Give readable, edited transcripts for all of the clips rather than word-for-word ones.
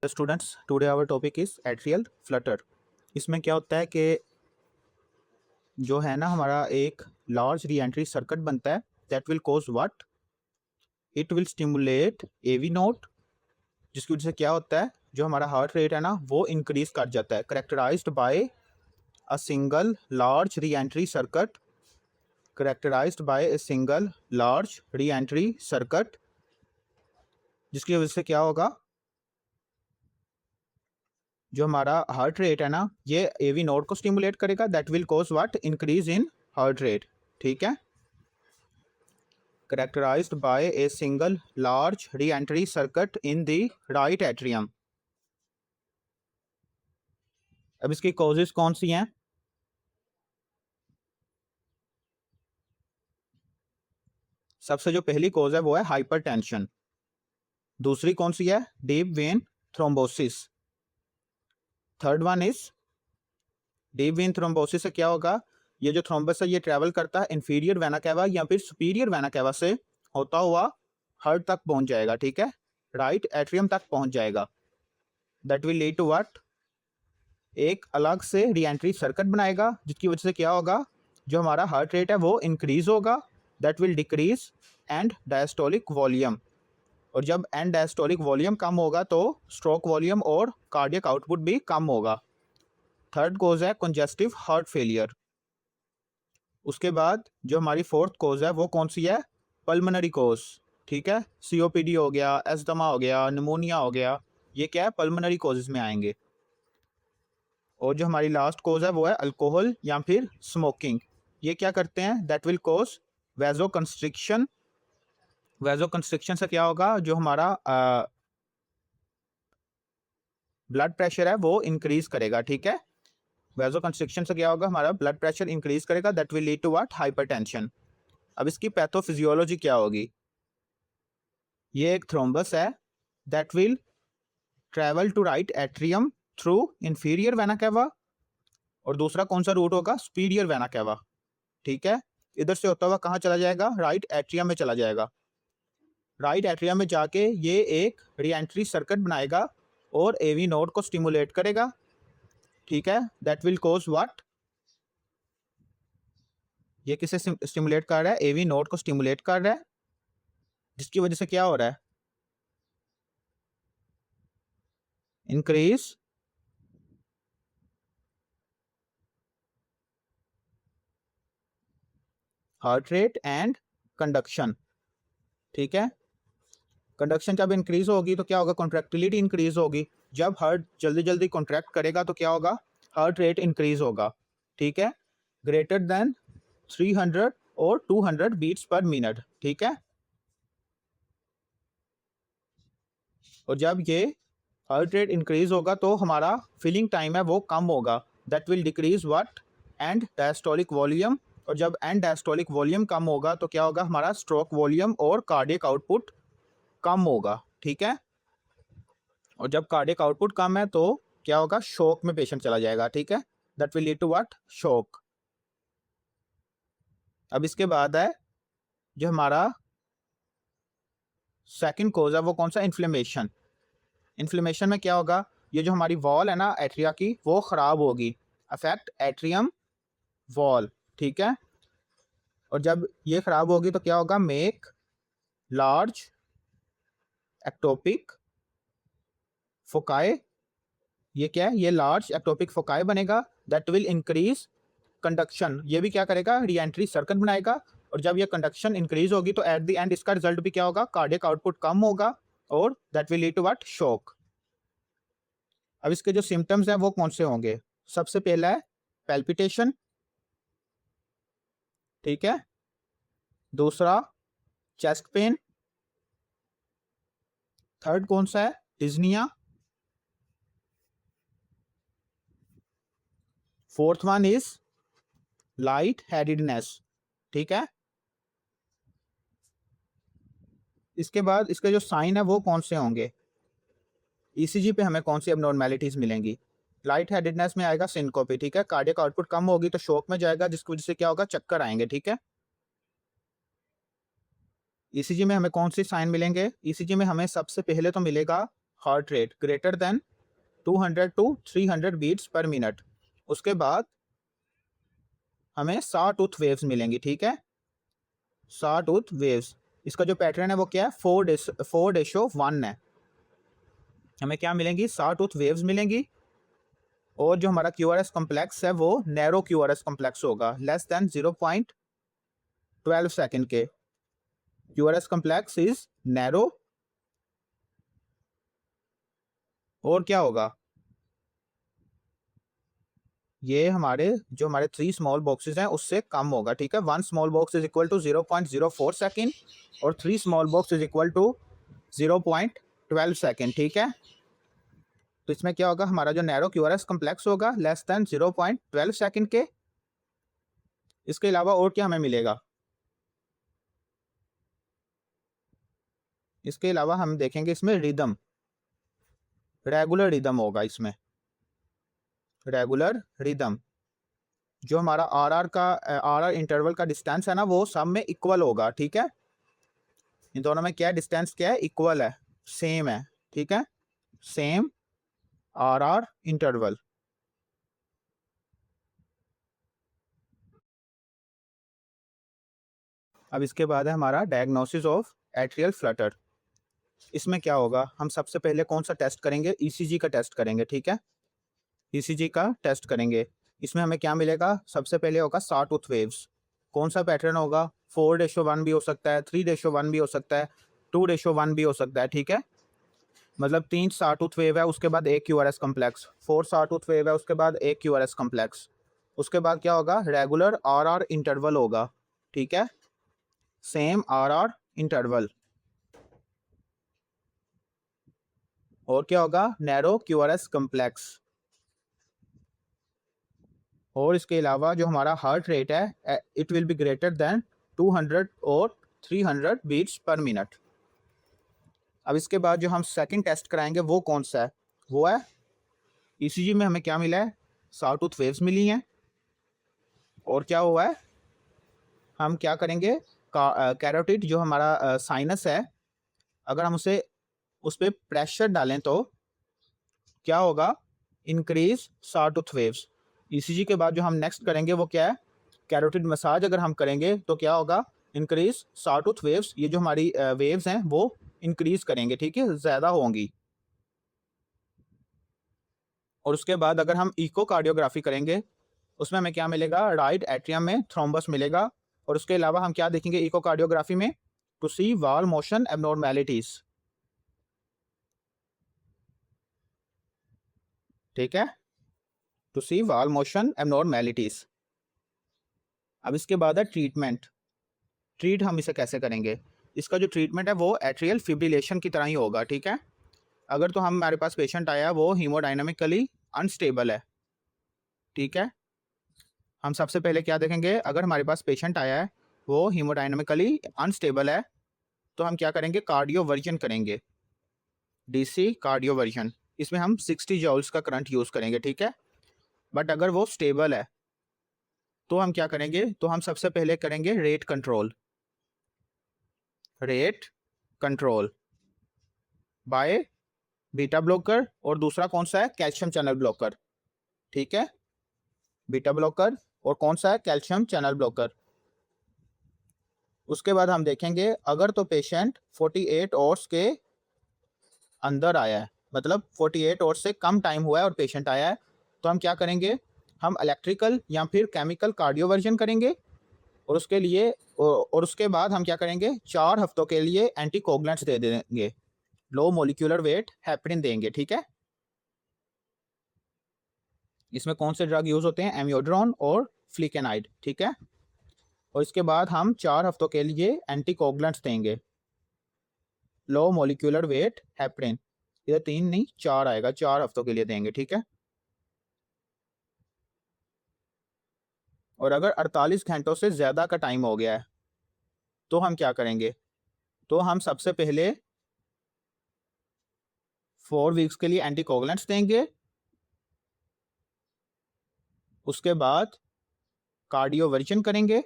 Students, today our topic is atrial flutter. इसमें क्या होता है कि जो है ना हमारा एक लार्ज री एंट्री सर्किट बनता है that will cause what, it will stimulate AV node, जिसकी वजह से क्या होता है जो हमारा हार्ट रेट है ना वो इंक्रीज कर जाता है। Characterised by a single large re entry circuit, characterised by a single large re entry circuit, जिसकी वजह से क्या होगा जो हमारा हार्ट रेट है ना ये एवी नोड को स्टिमुलेट करेगा, that will cause what, increase in heart rate. ठीक है, characterised by a single large re entry circuit in the right atrium. अब इसकी कॉजेज कौन सी हैं? सबसे जो पहली कॉज है वो है हाइपरटेंशन। दूसरी कौन सी है? Deep vein thrombosis. Third one is deep vein thrombosis से क्या होगा, ये जो थ्रोम्बस है ये ट्रेवल करता है इंफीरियर वेना कैवा या फिर सुपीरियर वेना कैवा से होता हुआ हार्ट तक पहुंच जाएगा। ठीक है, राइट एट्रियम तक पहुंच जाएगा। That will lead to what, एक अलग से री एंट्री सर्किट बनाएगा, जिसकी वजह से क्या होगा जो हमारा हार्ट रेट है वो इंक्रीज होगा, that will decrease and diastolic volume. और जब एंड डायस्टोलिक वॉल्यूम कम होगा तो स्ट्रोक वॉल्यूम और कार्डियक आउटपुट भी कम होगा। थर्ड कोज है कंजेस्टिव हार्ट फेलियर। उसके बाद जो हमारी फोर्थ कोज है वो कौन सी है? पल्मोनरी कोज। ठीक है, सीओपीडी हो गया, एस्थमा हो गया, निमोनिया हो गया, ये क्या है पल्मोनरी कोजेज में आएंगे। और जो हमारी लास्ट कोज है वो है अल्कोहल या फिर स्मोकिंग। ये क्या करते हैं? That will cause vasoconstriction. Vasoconstriction से क्या होगा जो हमारा ब्लड प्रेशर है वो इंक्रीज करेगा। ठीक है, वेजो कंस्ट्रिक्शन से क्या होगा हमारा ब्लड प्रेशर इंक्रीज करेगा, that will lead to what, hypertension. अब इसकी पैथोफिजियोलॉजी क्या होगी? ये एक थ्रोम्बस है that will travel to right atrium through inferior vena cava, और दूसरा कौन सा रूट होगा? Superior vena cava. ठीक है, इधर से होता हुआ कहाँ चला जाएगा? राइट एट्रियम में चला जाएगा। राइट एट्रियम में जाके ये एक री एंट्री सर्किट बनाएगा और एवी नोड को स्टिमुलेट करेगा। ठीक है, दैट विल कॉज व्हाट, ये किसे स्टिमुलेट कर रहा है? एवी नोड को स्टिमुलेट कर रहा है, जिसकी वजह से क्या हो रहा है? Increase heart rate and conduction. ठीक है, कंडक्शन जब इंक्रीज होगी तो क्या होगा? कॉन्ट्रैक्टिलिटी इंक्रीज होगी। जब हार्ट जल्दी जल्दी कॉन्ट्रैक्ट करेगा तो क्या होगा? हार्ट रेट इंक्रीज होगा। ठीक है, ग्रेटर देन 300 और 200 बीट्स पर मिनट। ठीक है, और जब ये हार्ट रेट इंक्रीज होगा तो हमारा फिलिंग टाइम है वो कम होगा, that will decrease what, and diastolic volume. और जब एंड डायस्टोलिक वॉल्यूम कम होगा तो क्या होगा? हमारा स्ट्रोक वॉल्यूम और कार्डियक आउटपुट कम होगा। ठीक है, और जब कार्डियक आउटपुट कम है तो क्या होगा? शॉक में पेशेंट चला जाएगा। ठीक है, that will lead to what, shock. अब इसके बाद है जो हमारा सेकंड कोज है वो कौन सा? इन्फ्लेमेशन। इन्फ्लेमेशन में क्या होगा? ये जो हमारी वॉल है ना एट्रिया की वो ख़राब होगी, अफेक्ट एट्रियम वॉल। ठीक है, और जब ये ख़राब होगी तो क्या होगा? Make large ectopic foci. ये क्या है? ये लार्ज एक्टोपिक फोकाई बनेगा, दैट विल इंक्रीज कंडक्शन। ये भी क्या करेगा? री एंट्री सर्किट बनाएगा, और जब ये कंडक्शन इंक्रीज होगी तो एट द एंड इसका रिजल्ट भी क्या होगा? कार्डियक आउटपुट कम होगा, और that will lead to what, shock. अब इसके जो सिम्टम्स हैं वो कौन से होंगे? सबसे पहला है पैल्पिटेशन। ठीक है, दूसरा चेस्ट पेन। थर्ड कौन सा है? डिज्निया। Fourth one is light headedness. ठीक है, इसके बाद इसके जो साइन है वो कौन से होंगे? ईसीजी पे हमें कौन सी एबनॉर्मेलिटीज मिलेंगी? लाइट हेडेडनेस में आएगा सिनकोपी। ठीक है, कार्डियक आउटपुट कम होगी तो शॉक में जाएगा, जिसकी वजह से क्या होगा? चक्कर आएंगे। ठीक है, ईसीजी में हमें कौन सी साइन मिलेंगे? ईसीजी में हमें सबसे पहले तो मिलेगा heart rate greater than 200 to 300 beats per minute, उसके बाद हमें सॉटूथ वेव्स मिलेंगी। ठीक है, सॉटूथ वेव्स, इसका जो पैटर्न है वो क्या है, 4:1 है। हमें क्या मिलेंगी, सॉटूथ वेव्स मिलेंगी। और जो हमारा QRS कॉम्प्लेक्स है वो नैरो QRS कॉम्प्लेक्स होगा, लेस देन 0.12 सेकेंड के। QRS complex is narrow. और क्या होगा, ये जो हमारे 3 स्मॉल बॉक्सेस हैं उससे कम होगा। ठीक है, 1 small box is equal to 0.04 second और 3 small box is equal to 0.12 second. ठीक है, तो इसमें क्या होगा, हमारा जो नैरो QRS कॉम्प्लेक्स होगा लेस देन 0.12 सेकेंड के। इसके अलावा और क्या हमें मिलेगा, इसके अलावा हम देखेंगे इसमें रिदम, रेगुलर रिदम होगा इसमें, रेगुलर रिदम। जो हमारा आर इंटरवल का डिस्टेंस है ना वो सब में इक्वल होगा। ठीक है, इन दोनों में क्या डिस्टेंस क्या है, इक्वल है, सेम है। ठीक है, सेम आर इंटरवल। अब इसके बाद है हमारा डायग्नोसिस ऑफ एट्रियल फ्लटर। इसमें क्या होगा, हम सबसे पहले कौन सा टेस्ट करेंगे, ECG का टेस्ट करेंगे। ठीक है, ECG का टेस्ट करेंगे। इसमें हमें क्या मिलेगा, सबसे पहले होगा सॉटूथ वेव्स। कौन सा पैटर्न होगा, 4:1 भी हो सकता है, 3:1 भी हो सकता है, 2:1 भी हो सकता है। ठीक है, मतलब 3 सॉटूथ वेव है, उसके बाद एक QRS कॉम्प्लेक्स, 4 सॉटूथ वेव है, उसके बाद एक QRS कॉम्प्लेक्स, उसके बाद क्या होगा, रेगुलर आर इंटरवल होगा। ठीक है, सेम आर इंटरवल। और क्या होगा, नैरो QRS कॉम्प्लेक्स। और इसके अलावा जो हमारा हार्ट रेट है it will be greater than 200 और 300 बीट्स पर मिनट। अब इसके बाद जो हम सेकंड टेस्ट कराएंगे वो कौन सा है, वो है ECG में हमें क्या मिला है, सॉटूथ वेव्स मिली हैं। और क्या हुआ है, हम क्या करेंगे, कैरोटिड जो हमारा साइनस है, अगर हम उस पर प्रेशर डालें तो क्या होगा, इंक्रीज सॉटूथ वेव्स। ECG के बाद जो हम नेक्स्ट करेंगे वो क्या है, कैरोटिड मसाज अगर हम करेंगे तो क्या होगा, इंक्रीज सॉटूथ वेव्स। ये जो हमारी वेव्स हैं वो इंक्रीज करेंगे। ठीक है, ज़्यादा होंगी। और उसके बाद अगर हम इकोकार्डियोग्राफी करेंगे उसमें हमें क्या मिलेगा, राइट एट्रियम में थ्रोम्बस मिलेगा। और उसके अलावा हम क्या देखेंगे इकोकार्डियोग्राफी में, टू सी वाल मोशन एबनॉर्मेलिटीज। ठीक है, टू सी वाल मोशन एबनॉर्मेलिटीज। अब इसके बाद है ट्रीटमेंट। ट्रीट हम इसे कैसे करेंगे, इसका जो ट्रीटमेंट है वो एट्रियल फिब्रिलेशन की तरह ही होगा। ठीक है, अगर तो हमारे पास पेशेंट आया है वो हीमोडायनामिकली अनस्टेबल है। ठीक है, हम सबसे पहले क्या देखेंगे, अगर हमारे पास पेशेंट आया है वो हीमोडायनामिकली अनस्टेबल है तो हम क्या करेंगे, कार्डियो वर्जन करेंगे, DC कार्डियो वर्जन। इसमें हम 60 जॉल्स का करंट यूज़ करेंगे। ठीक है, बट अगर वो स्टेबल है तो हम क्या करेंगे, तो हम सबसे पहले करेंगे rate control, rate control by beta blocker. और दूसरा कौन सा है, कैल्शियम चैनल ब्लॉकर। ठीक है, बीटा ब्लॉकर और कौन सा है, कैल्शियम चैनल ब्लॉकर। उसके बाद हम देखेंगे अगर तो पेशेंट 48 आवर्स के अंदर आया है, मतलब 48 आवर्स से कम टाइम हुआ है और पेशेंट आया है, तो हम क्या करेंगे, हम इलेक्ट्रिकल या फिर केमिकल कार्डियोवर्जन करेंगे। और उसके लिए और उसके बाद हम क्या करेंगे, 4 हफ्तों के लिए एंटीकोगुलेंट्स दे देंगे, लो मोलिकुलर वेट हेपरिन देंगे। ठीक है, इसमें कौन से ड्रग यूज़ होते हैं, एमियोड्रोन और फ्लिकेनाइड। ठीक है, और इसके बाद हम 4 हफ्तों के लिए एंटीकोगुलेंट्स देंगे, लो मोलिकुलर वेट हेपरिन। इधर 3 नहीं 4 आएगा, 4 हफ्तों के लिए देंगे। ठीक है, और अगर 48 घंटों से ज़्यादा का टाइम हो गया है तो हम क्या करेंगे, तो हम सबसे पहले 4 वीक्स के लिए एंटीकोगुलेंट्स देंगे, उसके बाद कार्डियोवर्जन करेंगे।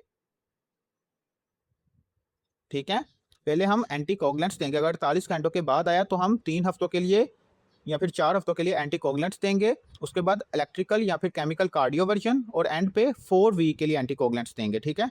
ठीक है, पहले हम एंटीकोगुलेंट्स देंगे, अगर 48 घंटों के बाद आया तो हम 3 हफ्तों के लिए या फिर 4 हफ्तों के लिए एंटीकोगुलेंट्स देंगे, उसके बाद इलेक्ट्रिकल या फिर केमिकल कार्डियोवर्जन और एंड पे 4 वीक के लिए एंटीकोगुलेंट्स देंगे, ठीक है।